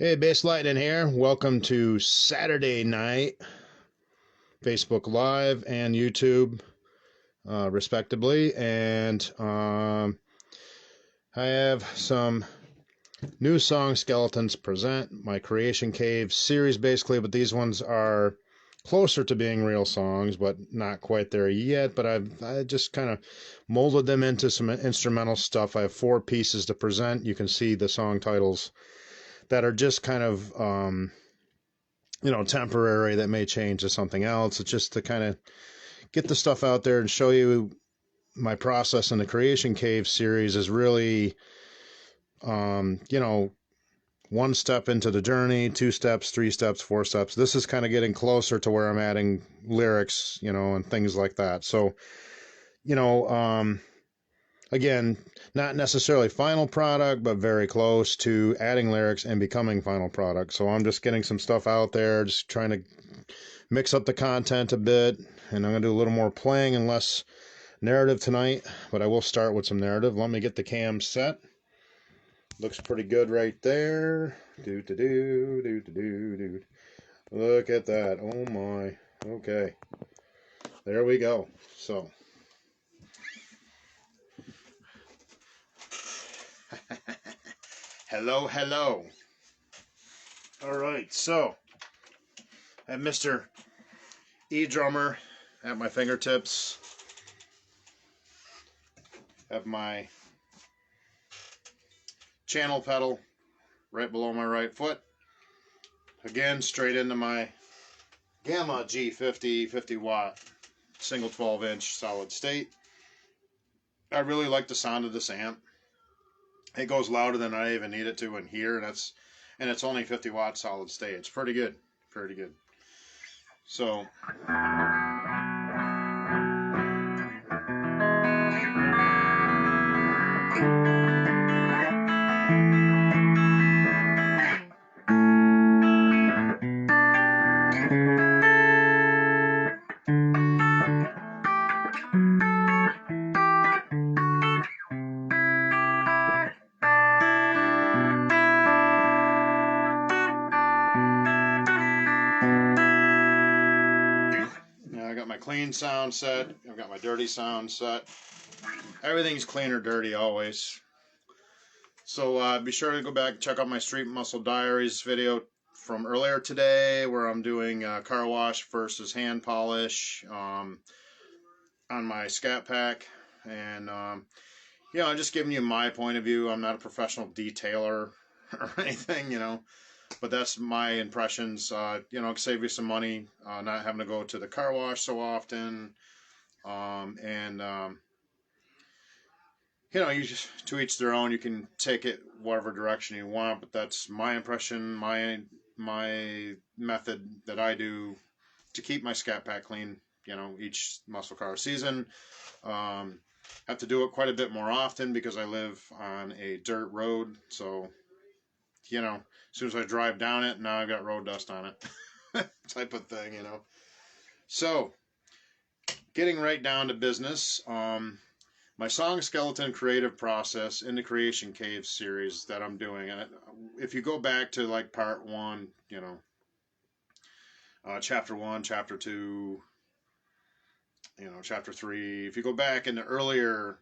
Hey, Basslightning here. Welcome to Saturday night, Facebook Live and YouTube, respectively. And I have some new song skeletons present, my Creation Cave series, basically. But these ones are closer to being real songs, but not quite there yet. But I just kind of molded them into some instrumental stuff. I have 4 pieces to present. You can see the song titles that are just kind of temporary, that may change to something else. It's just to kind of get the stuff out there and show you my process in the Creation Cave series is really, one step into the journey, 2 steps, 3 steps, 4 steps. This is kind of getting closer to where I'm adding lyrics, and things like that. So, you know, again, not necessarily final product, but very close to adding lyrics and becoming final product. So I'm just getting some stuff out there, just trying to mix up the content a bit, and I'm going to do a little more playing and less narrative tonight, but I will start with some narrative. Let me get the cam set. Looks pretty good right there. Do. Look at that. Oh my. Okay. There we go. So. Hello. All right, so I have Mr. E-Drummer at my fingertips. Have my channel pedal right below my right foot. Again, straight into my Gamma G50 50 watt single 12-inch solid state. I really like the sound of this amp. It goes louder than I even need it to in here, and it's only 50 watt solid state. It's pretty good. So I got my clean sound set. I've got my dirty sound set. Everything's clean or dirty always. So be sure to go back and check out my Street Muscle Diaries video from earlier today, where I'm doing car wash versus hand polish on my Scat Pack. And I'm just giving you my point of view. I'm not a professional detailer or anything, but that's my impressions. Save you some money, not having to go to the car wash so often. You just, to each their own. You can take it whatever direction you want, but that's my impression, my method that I do to keep my Scat Pack clean, each muscle car season. Have to do it quite a bit more often because I live on a dirt road, so as soon as I drive down it, now I've got road dust on it. Type of thing, So, getting right down to business, my song skeleton creative process in the Creation Cave series that I'm doing. And if you go back to like part 1, chapter 1, chapter 2, chapter 3, if you go back in the earlier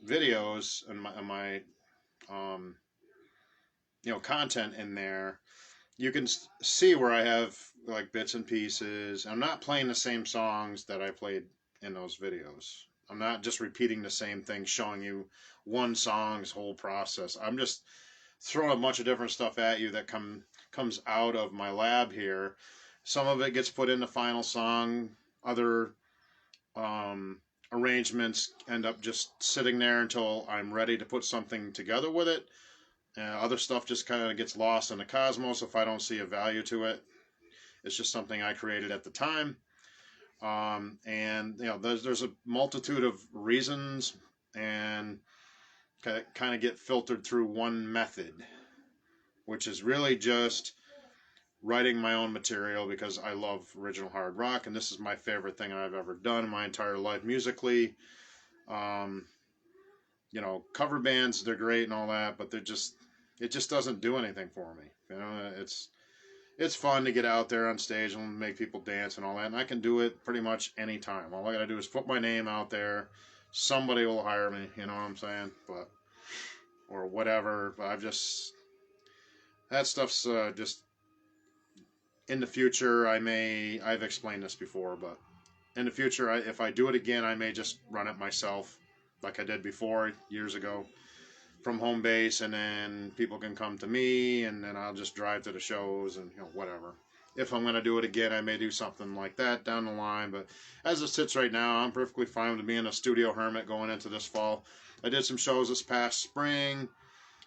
videos and my content in there, you can see where I have like bits and pieces. I'm not playing the same songs that I played in those videos. I'm not just repeating the same thing, showing you one song's whole process. I'm just throwing a bunch of different stuff at you that comes out of my lab here. Some of it gets put in the final song. Other arrangements end up just sitting there until I'm ready to put something together with it. Other stuff just kind of gets lost in the cosmos if I don't see a value to it. It's just something I created at the time. There's a multitude of reasons, and kind of get filtered through one method, which is really just writing my own material because I love original hard rock, and this is my favorite thing I've ever done in my entire life musically. Cover bands, they're great and all that, but they're just, it just doesn't do anything for me. You know, it's fun to get out there on stage and make people dance and all that, and I can do it pretty much any time. All I gotta do is put my name out there. Somebody will hire me. You know what I'm saying? But or whatever. But that stuff's just in the future. I've explained this before, but in the future, if I do it again, I may just run it myself, like I did before years ago, from home base, and then people can come to me, and then I'll just drive to the shows and whatever. If I'm going to do it again, I may do something like that down the line. But as it sits right now, I'm perfectly fine with being a studio hermit going into this fall. I did some shows this past spring,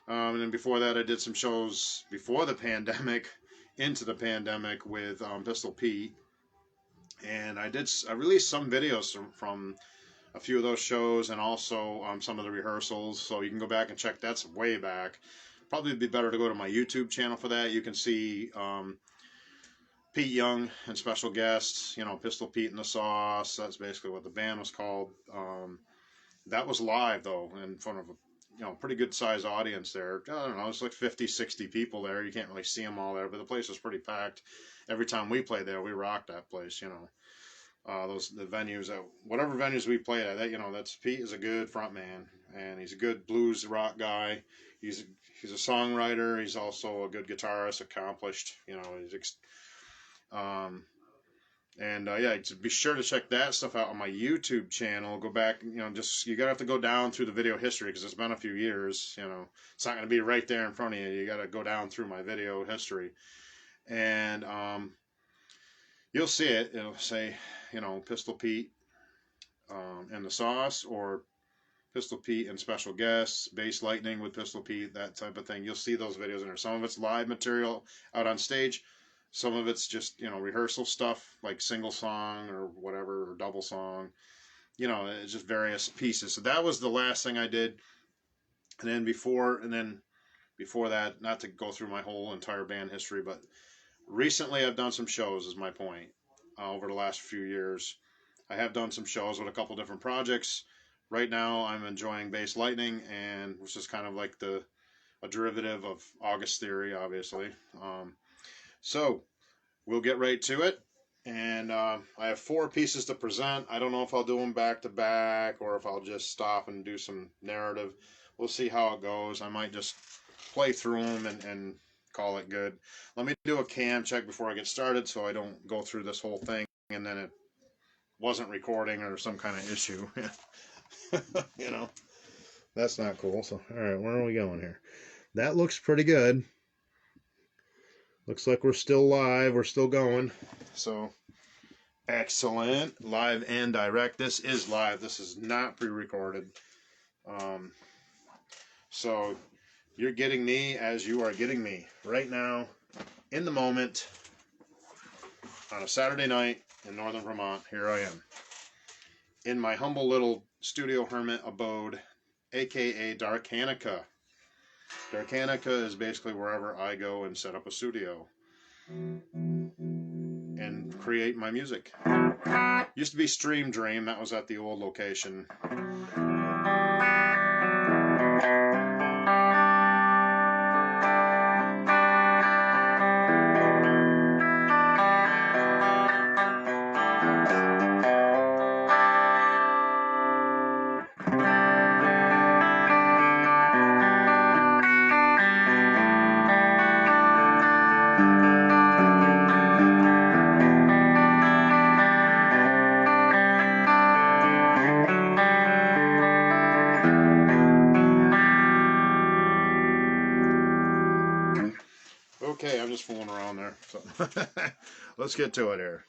and then before that, I did some shows before the pandemic, into the pandemic with Pistol Pete. And I released some videos from a few of those shows, and also some of the rehearsals, so you can go back and check. That's way back. Probably be better to go to my YouTube channel for that. You can see Pete Young and special guests, Pistol Pete and the Sauce. That's basically what the band was called. That was live though, in front of a pretty good sized audience there. I don't know, it's like 50, 60 people there. You can't really see them all there, but the place was pretty packed. Every time we played there, we rocked that place. The venues, whatever venues we played at, that's Pete is a good front man, and he's a good blues rock guy. He's a songwriter. He's also a good guitarist, accomplished. Be sure to check that stuff out on my YouTube channel. Go back, you gotta have to go down through the video history because it's been a few years. It's not gonna be right there in front of you. You gotta go down through my video history, and you'll see it. It'll say, Pistol Pete and the Sauce, or Pistol Pete and special guests, Basslightning with Pistol Pete, that type of thing. You'll see those videos in there. Some of it's live material out on stage. Some of it's just, rehearsal stuff, like single song or whatever, or double song. It's just various pieces. So that was the last thing I did. And then before that, not to go through my whole entire band history, but recently I've done some shows, is my point. Over the last few years, I have done some shows with a couple different projects. Right now, I'm enjoying Basslightning, which is kind of like a derivative of August Theory, obviously. So we'll get right to it. And I have 4 pieces to present. I don't know if I'll do them back to back or if I'll just stop and do some narrative. We'll see how it goes. I might just play through them and call it good. Let me do a cam check before I get started so I don't go through this whole thing and then it wasn't recording or some kind of issue. That's not cool. So, all right, where are we going here? That looks pretty good. Looks like we're still live. We're still going. So, excellent. Live and direct. This is live. This is not pre-recorded. So, you're getting me as you are getting me right now, in the moment, on a Saturday night in northern Vermont. Here I am, in my humble little studio hermit abode, aka Darkanica. Darkanica is basically wherever I go and set up a studio and create my music. Used to be Stream Dream. That was at the old location. Okay, I'm just fooling around there. So let's get to it here.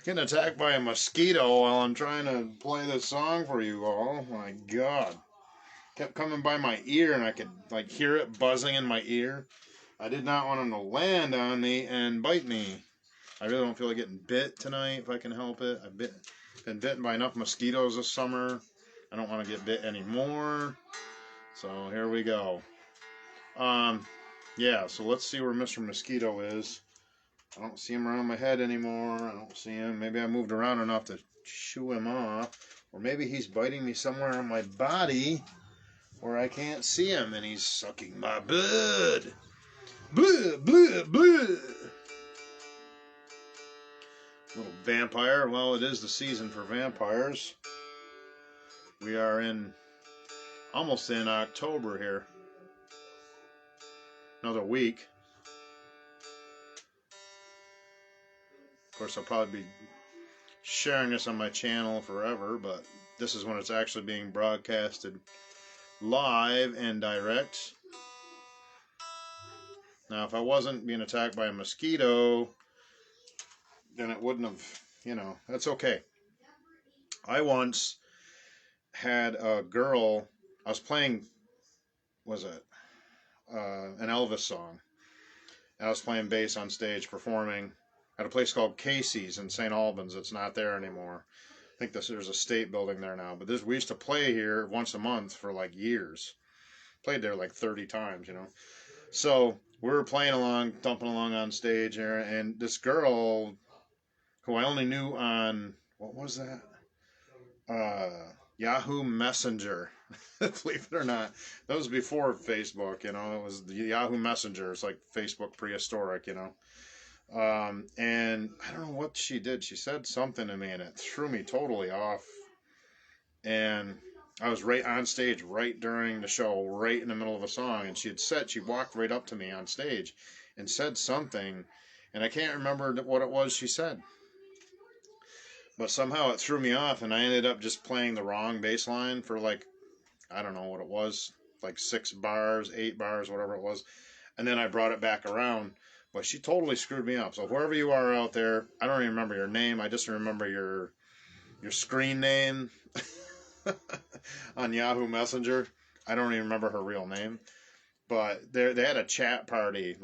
Getting attacked by a mosquito while I'm trying to play this song for you all. Oh my God. Kept coming by my ear and I could like hear it buzzing in my ear. I did not want him to land on me and bite me. I really don't feel like getting bit tonight if I can help it. I've been bitten by enough mosquitoes this summer. I don't want to get bit anymore. So here we go. Yeah, so let's see where Mr. Mosquito is. I don't see him around my head anymore. I don't see him. Maybe I moved around enough to shoo him off. Or maybe he's biting me somewhere on my body where I can't see him and he's sucking my blood. Blood, blood, blood. Little vampire. Well, it is the season for vampires. We are almost in October here. Another week. Of course, I'll probably be sharing this on my channel forever, but this is when it's actually being broadcasted live and direct. Now, if I wasn't being attacked by a mosquito, then it wouldn't have, that's okay. I once had a girl, I was playing, an Elvis song. I was playing bass on stage, performing at a place called Casey's in St. Albans. It's not there anymore. I think there's a state building there now. But we used to play here once a month for like years. Played there like 30 times, So we were playing along, thumping along on stage here, and this girl who I only knew on, what was that? Yahoo Messenger. Believe it or not. That was before Facebook, It was the Yahoo Messenger. It's like Facebook prehistoric, And I don't know what she did. She said something to me and it threw me totally off. And I was right on stage, right during the show, right in the middle of a song. And she walked right up to me on stage and said something. And I can't remember what it was she said. But somehow it threw me off and I ended up just playing the wrong bass line for like, I don't know what it was, like 6 bars, 8 bars, whatever it was. And then I brought it back around. But she totally screwed me up. So whoever you are out there, I don't even remember your name. I just remember your screen name on Yahoo Messenger. I don't even remember her real name. But they had a chat party.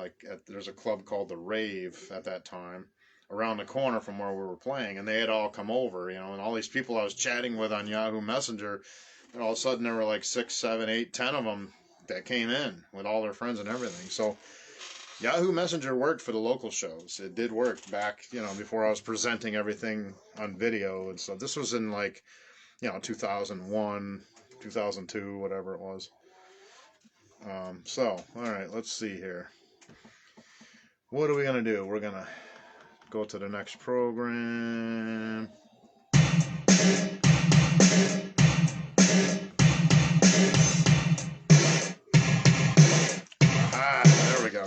There's a club called The Rave at that time, around the corner from where we were playing. And they had all come over, and all these people I was chatting with on Yahoo Messenger. And all of a sudden there were like 6, 7, 8, 10 of them that came in with all their friends and everything. So Yahoo Messenger worked for the local shows. It did work back, before I was presenting everything on video. And so this was in 2001, 2002, whatever it was. All right, let's see here. What are we going to do? We're going to go to the next program. There we go.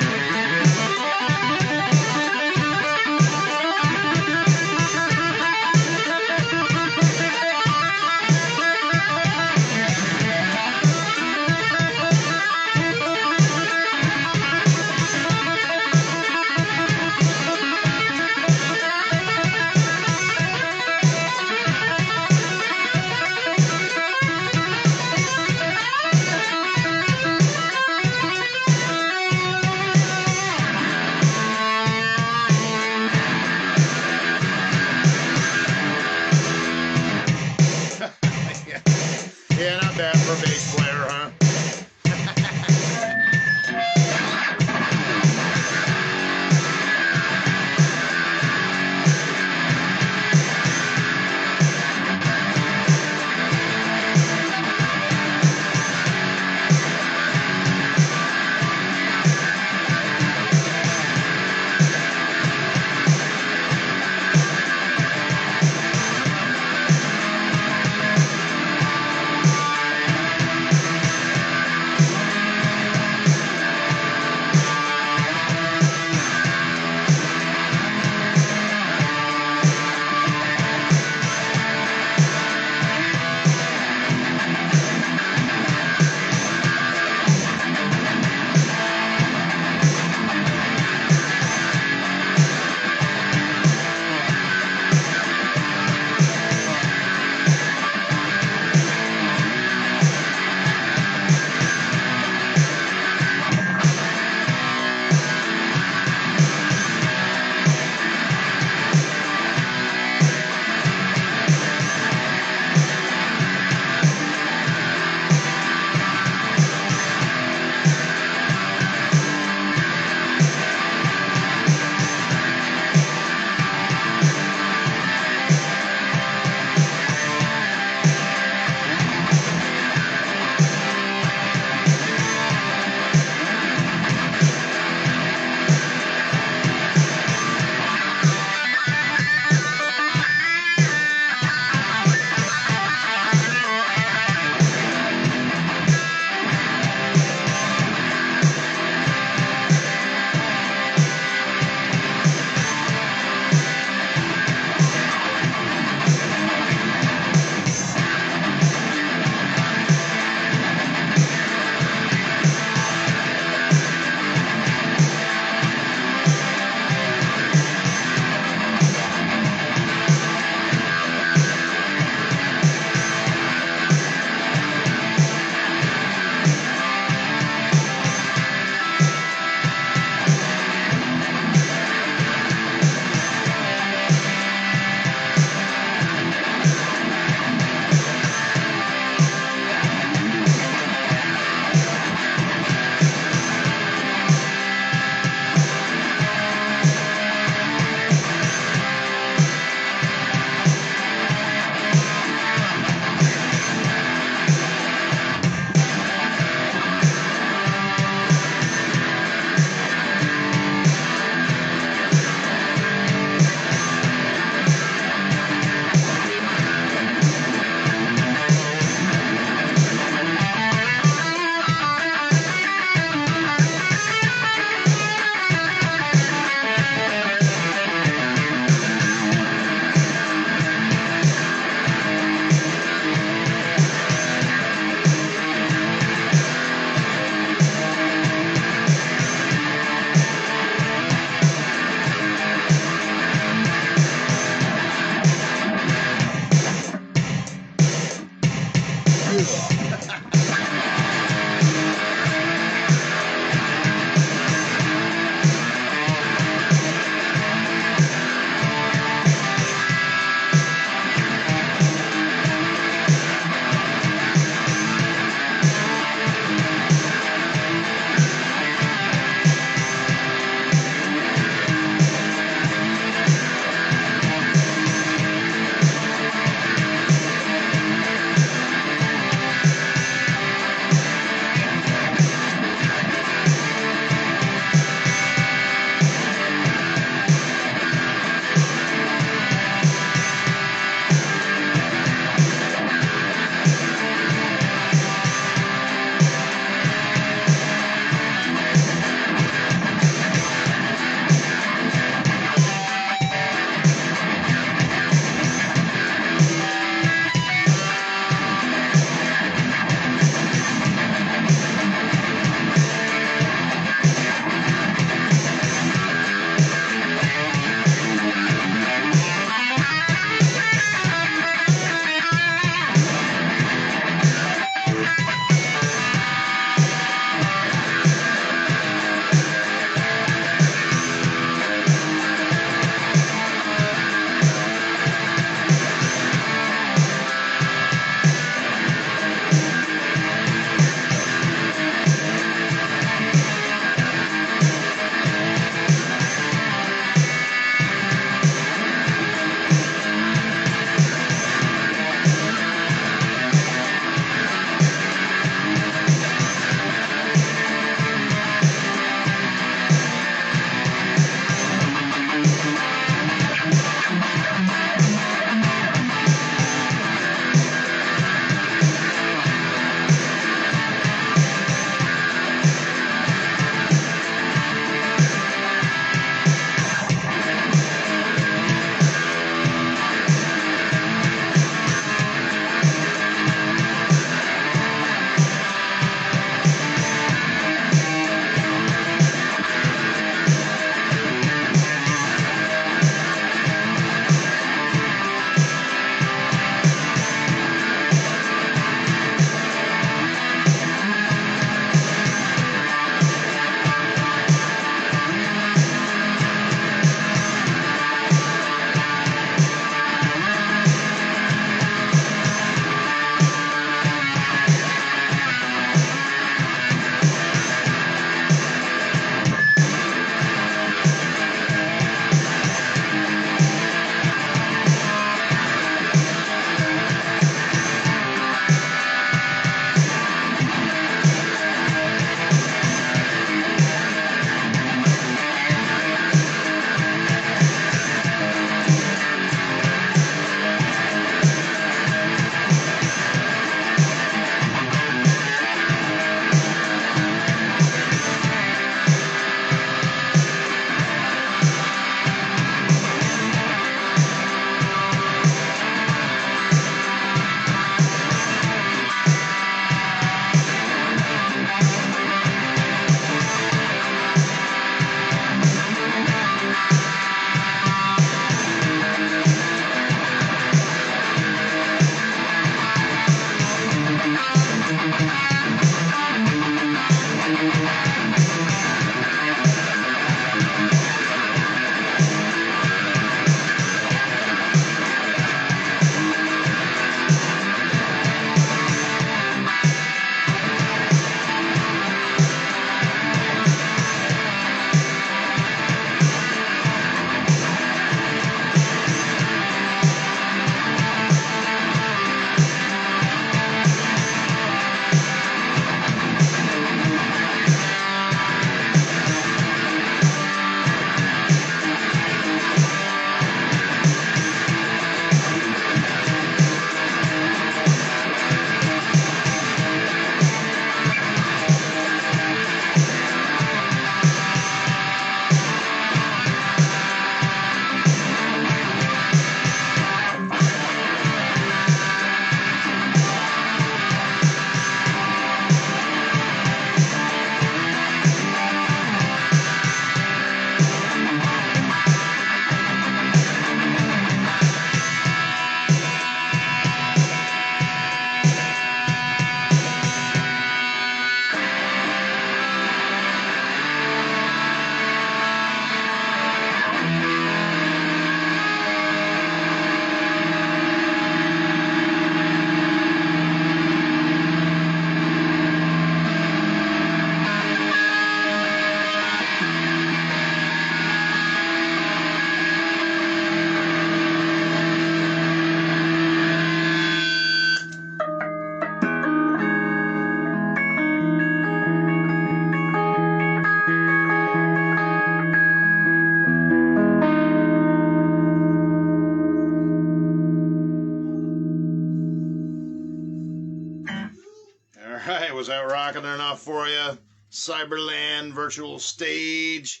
off for you. Cyberland virtual stage.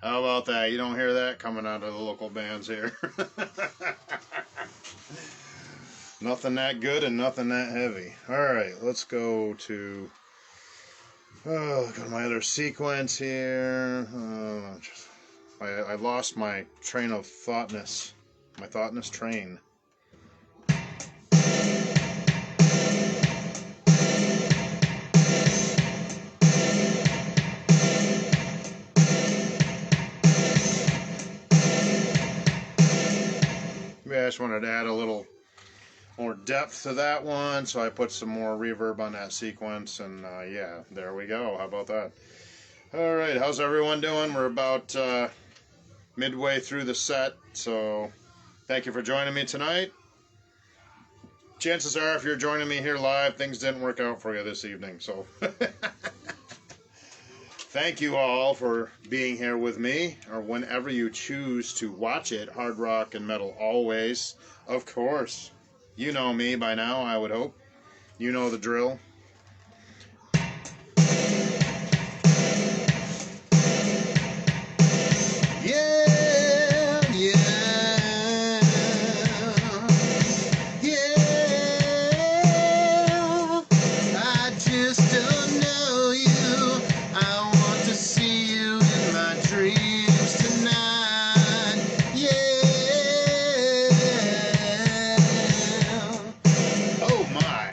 How about that? You don't hear that coming out of the local bands here. Nothing that good and nothing that heavy. Alright, let's go to my other sequence here. I lost my train of thoughtness. My thoughtness train. Maybe I just wanted to add a little more depth to that one, so I put some more reverb on that sequence, and yeah, there we go. How about that? Alright, how's everyone doing? We're about midway through the set, so thank you for joining me tonight. Chances are, if you're joining me here live, things didn't work out for you this evening, so thank you all for being here with me, or whenever you choose to watch it. Hard rock and metal always, of course. You know me by now, I would hope. You know the drill. Yeah, yeah, yeah. I just don't know you. I want to see you in my dreams tonight. Yeah. Oh my.